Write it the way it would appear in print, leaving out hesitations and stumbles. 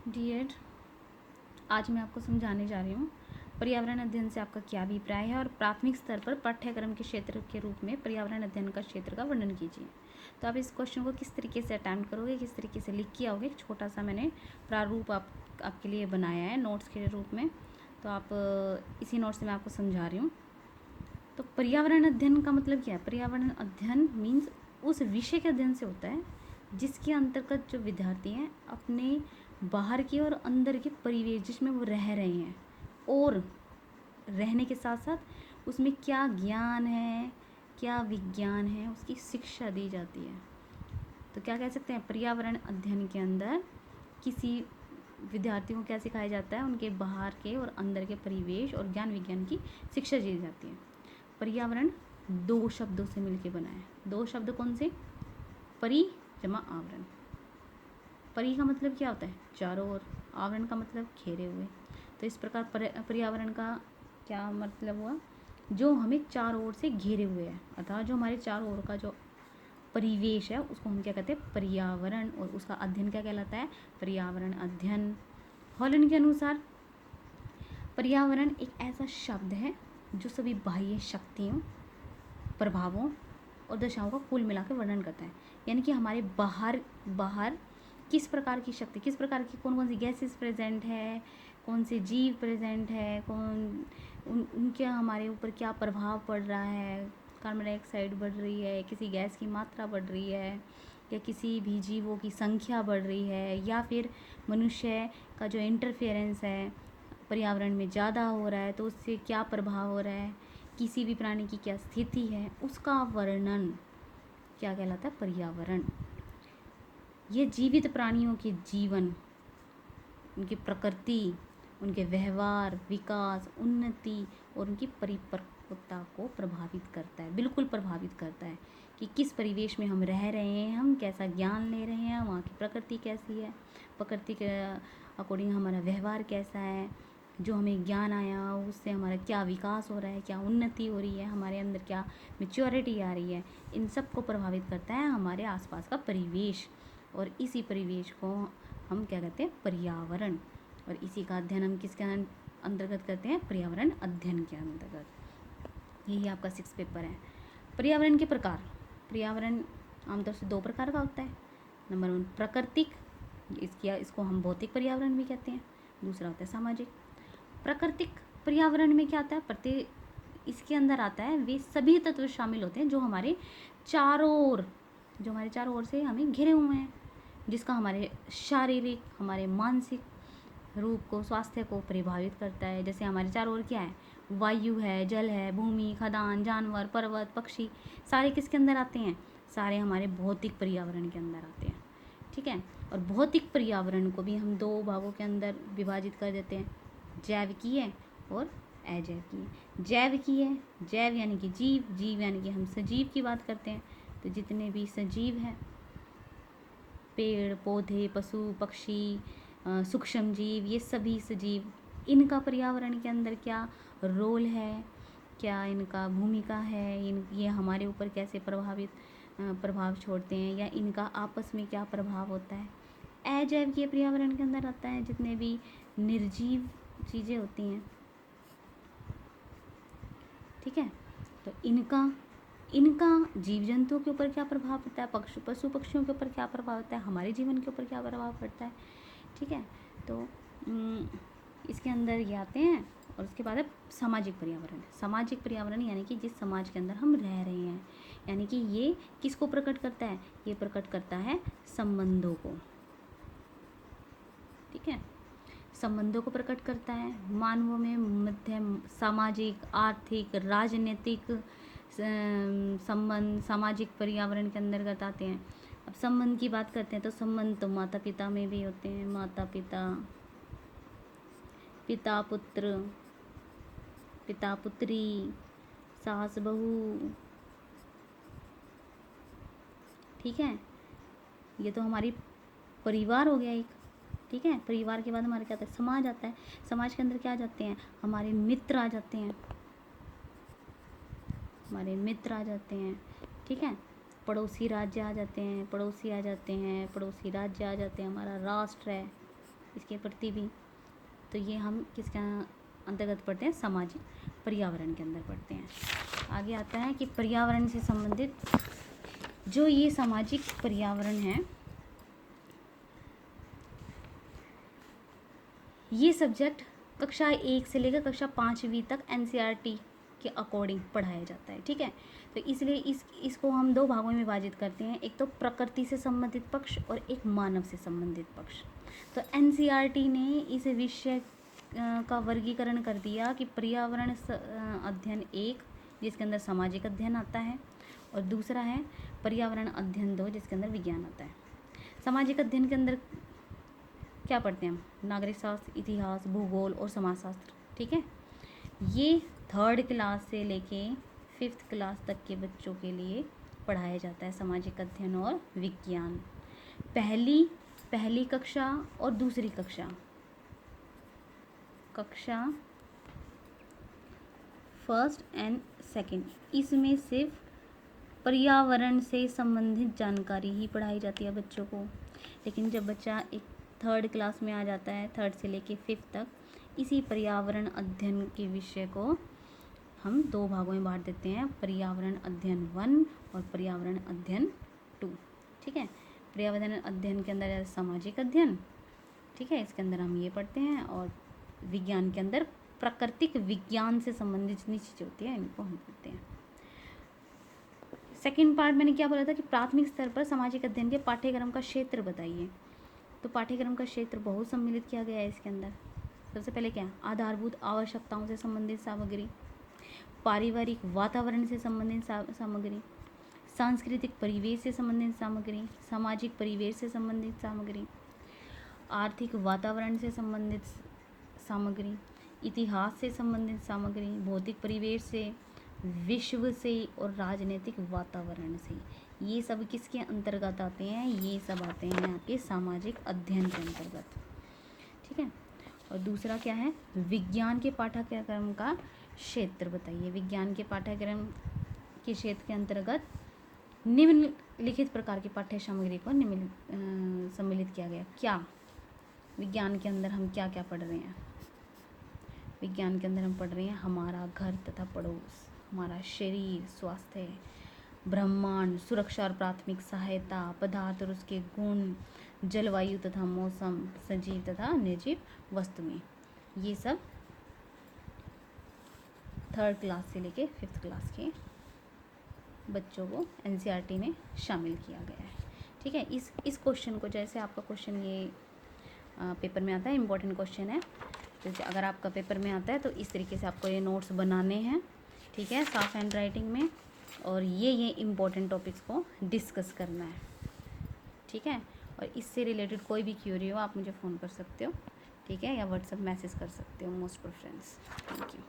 Dear, आज मैं आपको समझाने जा रही हूँ पर्यावरण अध्ययन से आपका क्या अभिप्राय है और प्राथमिक स्तर पर पाठ्यक्रम के क्षेत्र के रूप में पर्यावरण अध्ययन का क्षेत्र का वर्णन कीजिए। तो आप इस क्वेश्चन को किस तरीके से अटेम्प्ट करोगे, किस तरीके से लिख के आओगे। एक छोटा सा मैंने प्रारूप आपके लिए बनाया है नोट्स के रूप में, तो आप इसी नोट्स से मैं आपको समझा रही हूँ। तो पर्यावरण अध्ययन का मतलब क्या है? पर्यावरण अध्ययन मीन्स उस विषय के अध्ययन से होता है जिसके अंतर्गत जो विद्यार्थी हैं अपने बाहर की और अंदर के परिवेश जिसमें वो रह रहे हैं और रहने के साथ साथ उसमें क्या ज्ञान है, क्या विज्ञान है, उसकी शिक्षा दी जाती है। तो क्या कह सकते हैं, पर्यावरण अध्ययन के अंदर किसी विद्यार्थियों को क्या सिखाया जाता है, उनके बाहर के और अंदर के परिवेश और ज्ञान विज्ञान की शिक्षा दी जाती है। पर्यावरण दो शब्दों से मिलकर बना है। दो शब्द कौन से? परि जमा आवरण। परि का मतलब क्या होता है? चारों ओर। आवरण का मतलब घेरे हुए। तो इस प्रकार पर्यावरण का क्या मतलब हुआ? जो हमें चारों ओर से घेरे हुए है, अर्थात जो हमारे चारों ओर का जो परिवेश है उसको हम क्या कहते हैं? पर्यावरण। और उसका अध्ययन क्या कहलाता है? पर्यावरण अध्ययन। हॉलन के अनुसार पर्यावरण एक ऐसा शब्द है जो सभी बाह्य शक्तियों, प्रभावों और दशाओं का कुल मिलाकर वर्णन करता है। यानी कि हमारे बाहर किस प्रकार की शक्ति, किस प्रकार की कौन कौन सी गैसेस प्रेजेंट है, कौन से जीव प्रेजेंट है, उनके हमारे ऊपर क्या प्रभाव पड़ रहा है। कार्बन डाइऑक्साइड बढ़ रही है, किसी गैस की मात्रा बढ़ रही है, या किसी भी जीवों की संख्या बढ़ रही है, या फिर मनुष्य का जो इंटरफेरेंस है पर्यावरण में ज़्यादा हो रहा है तो उससे क्या प्रभाव हो रहा है, किसी भी प्राणी की क्या स्थिति है, उसका वर्णन क्या कहलाता है? पर्यावरण। ये जीवित प्राणियों के जीवन, उनकी प्रकृति, उनके व्यवहार, विकास, उन्नति और उनकी परिपक्वता को प्रभावित करता है। बिल्कुल प्रभावित करता है कि किस परिवेश में हम रह रहे हैं, हम कैसा ज्ञान ले रहे हैं, वहाँ की प्रकृति कैसी है, प्रकृति के अकॉर्डिंग हमारा व्यवहार कैसा है, जो हमें ज्ञान आया उससे हमारा क्या विकास हो रहा है, क्या उन्नति हो रही है, हमारे अंदर क्या मैच्योरिटी आ रही है। इन सब को प्रभावित करता है हमारे आसपास का परिवेश, और इसी परिवेश को हम क्या कहते हैं? पर्यावरण। और इसी का अध्ययन हम किसके अंतर्गत करते हैं? पर्यावरण अध्ययन के अंतर्गत। यही आपका 6 पेपर है। पर्यावरण के प्रकार। पर्यावरण आमतौर से 2 प्रकार का होता है। नंबर 1 प्राकृतिक, इसको हम भौतिक पर्यावरण भी कहते हैं। दूसरा होता है सामाजिक। प्राकृतिक पर्यावरण में क्या आता है? इसके अंदर आता है वे सभी तत्व शामिल होते हैं जो हमारे चारों ओर से हमें घिरे हुए हैं, जिसका हमारे शारीरिक, हमारे मानसिक रूप को, स्वास्थ्य को प्रभावित करता है। जैसे हमारे चारों ओर क्या है? वायु है, जल है, भूमि, खदान, जानवर, पर्वत, पक्षी, सारे किसके अंदर आते हैं? सारे हमारे भौतिक पर्यावरण के अंदर आते हैं। ठीक है। और भौतिक पर्यावरण को भी हम 2 भागों के अंदर विभाजित कर देते हैं, जैविकीय और अजैविकीय। जैविकीय, जैव यानी कि जीव, जीव यानी कि हम सजीव की बात करते हैं। तो जितने भी सजीव हैं, पेड़ पौधे, पशु पक्षी, सूक्ष्म जीव, ये सभी सजीव, इनका पर्यावरण के अंदर क्या रोल है, क्या इनका भूमिका है, ये हमारे ऊपर कैसे प्रभाव छोड़ते हैं, या इनका आपस में क्या प्रभाव होता है। अजैविकीय पर्यावरण के अंदर आता है जितने भी निर्जीव चीज़ें होती हैं। ठीक है। तो इनका जीव जंतुओं के ऊपर क्या प्रभाव पड़ता है, पशु पक्षियों के ऊपर क्या प्रभाव पड़ता है, हमारे जीवन के ऊपर क्या प्रभाव पड़ता है। ठीक है। तो इसके अंदर ये आते हैं। और उसके बाद है सामाजिक पर्यावरण। सामाजिक पर्यावरण यानी कि जिस समाज के अंदर हम रह रहे हैं, यानी कि ये किसको प्रकट करता है? ये प्रकट करता है संबंधों को। ठीक है। संबंधों को प्रकट करता है। मानवों में मध्यम सामाजिक, आर्थिक, राजनीतिक संबंध सामाजिक पर्यावरण के अंतर्गत आते हैं। अब संबंध की बात करते हैं तो संबंध तो माता पिता में भी होते हैं। माता पिता, पिता पुत्र, पिता पुत्री, सास बहू। ठीक है। ये तो हमारी परिवार हो गया एक। ठीक है। परिवार के बाद हमारे क्या आता है? समाज आता है। समाज के अंदर क्या आ जाते हैं? हमारे मित्र आ जाते हैं, हमारे मित्र आ जाते हैं। ठीक है। पड़ोसी राज्य आ जाते हैं, पड़ोसी आ जाते हैं, पड़ोसी राज्य आ जाते हैं, हमारा राष्ट्र है। इसके प्रति भी। तो ये हम किसके अंतर्गत पढ़ते हैं, सामाजिक पर्यावरण के अंदर पढ़ते हैं। आगे आता है कि पर्यावरण से संबंधित जो ये सामाजिक पर्यावरण है, ये सब्जेक्ट कक्षा 1 से लेकर कक्षा 5वीं तक एनसीईआरटी के अकॉर्डिंग पढ़ाया जाता है। ठीक है, तो इसलिए इसको हम दो भागों में विभाजित करते हैं, एक तो प्रकृति से संबंधित पक्ष और एक मानव से संबंधित पक्ष। तो एनसीईआरटी ने इस विषय का वर्गीकरण कर दिया कि पर्यावरण अध्ययन 1 जिसके अंदर सामाजिक अध्ययन आता है, और दूसरा है पर्यावरण अध्ययन 2 जिसके अंदर विज्ञान आता है। सामाजिक अध्ययन के अंदर क्या पढ़ते हैं हम, नागरिक शास्त्र, इतिहास, भूगोल और समाजशास्त्र। ठीक है, ये 3rd क्लास से लेके 5th क्लास तक के बच्चों के लिए पढ़ाया जाता है, सामाजिक अध्ययन और विज्ञान। पहली कक्षा और दूसरी कक्षा 1st and 2nd, इसमें सिर्फ पर्यावरण से संबंधित जानकारी ही पढ़ाई जाती है बच्चों को। लेकिन जब बच्चा एक 3rd क्लास में आ जाता है, 3rd से लेके 5th तक, इसी पर्यावरण अध्ययन के विषय को हम दो भागों में बांट देते हैं, पर्यावरण अध्ययन 1 और पर्यावरण अध्ययन 2। ठीक है, पर्यावरण अध्ययन के अंदर सामाजिक अध्ययन, ठीक है, इसके अंदर हम ये पढ़ते हैं, और विज्ञान के अंदर प्राकृतिक विज्ञान से संबंधित जितनी चीज़ें होती हैं इनको हम पढ़ते हैं। सेकंड पार्ट मैंने क्या बोला था कि प्राथमिक स्तर पर सामाजिक अध्ययन के पाठ्यक्रम का क्षेत्र बताइए। तो पाठ्यक्रम का क्षेत्र बहुत सम्मिलित किया गया है इसके अंदर। सबसे पहले क्या, आधारभूत आवश्यकताओं से संबंधित सामग्री, पारिवारिक वातावरण से संबंधित सामग्री, सांस्कृतिक परिवेश से संबंधित सामग्री, सामाजिक परिवेश से संबंधित सामग्री, आर्थिक वातावरण से संबंधित सामग्री, इतिहास से संबंधित सामग्री, भौतिक परिवेश से, विश्व से और राजनीतिक वातावरण से। ये सब किसके अंतर्गत आते हैं, ये सब आते हैं आपके सामाजिक अध्ययन के अंतर्गत। ठीक है, और दूसरा क्या है, विज्ञान के पाठ्यक्रम का क्षेत्र बताइए। विज्ञान के पाठ्यक्रम के क्षेत्र के अंतर्गत निम्नलिखित प्रकार की पाठ्य सामग्री को सम्मिलित किया गया। क्या विज्ञान के अंदर हम क्या क्या पढ़ रहे हैं, विज्ञान के अंदर हम पढ़ रहे हैं हमारा घर तथा पड़ोस, हमारा शरीर, स्वास्थ्य, ब्रह्मांड, सुरक्षा और प्राथमिक सहायता, पदार्थ और उसके गुण, जलवायु तथा मौसम, सजीव तथा निर्जीव वस्तुएं। ये सब 3rd क्लास से लेके 5th क्लास के बच्चों को एनसीईआरटी में शामिल किया गया है। ठीक है, इस क्वेश्चन को, जैसे आपका क्वेश्चन ये पेपर में आता है, इम्पोर्टेंट क्वेश्चन है, तो अगर आपका पेपर में आता है तो इस तरीके से आपको ये नोट्स बनाने हैं। ठीक है, साफ हैंड राइटिंग में, और ये इम्पोर्टेंट टॉपिक्स को डिस्कस करना है। ठीक है, और इससे रिलेटेड कोई भी क्यूरी हो आप मुझे फ़ोन कर सकते हो। ठीक है, या व्हाट्सएप मैसेज कर सकते हो, मोस्ट प्रेफरेंस। Thank you.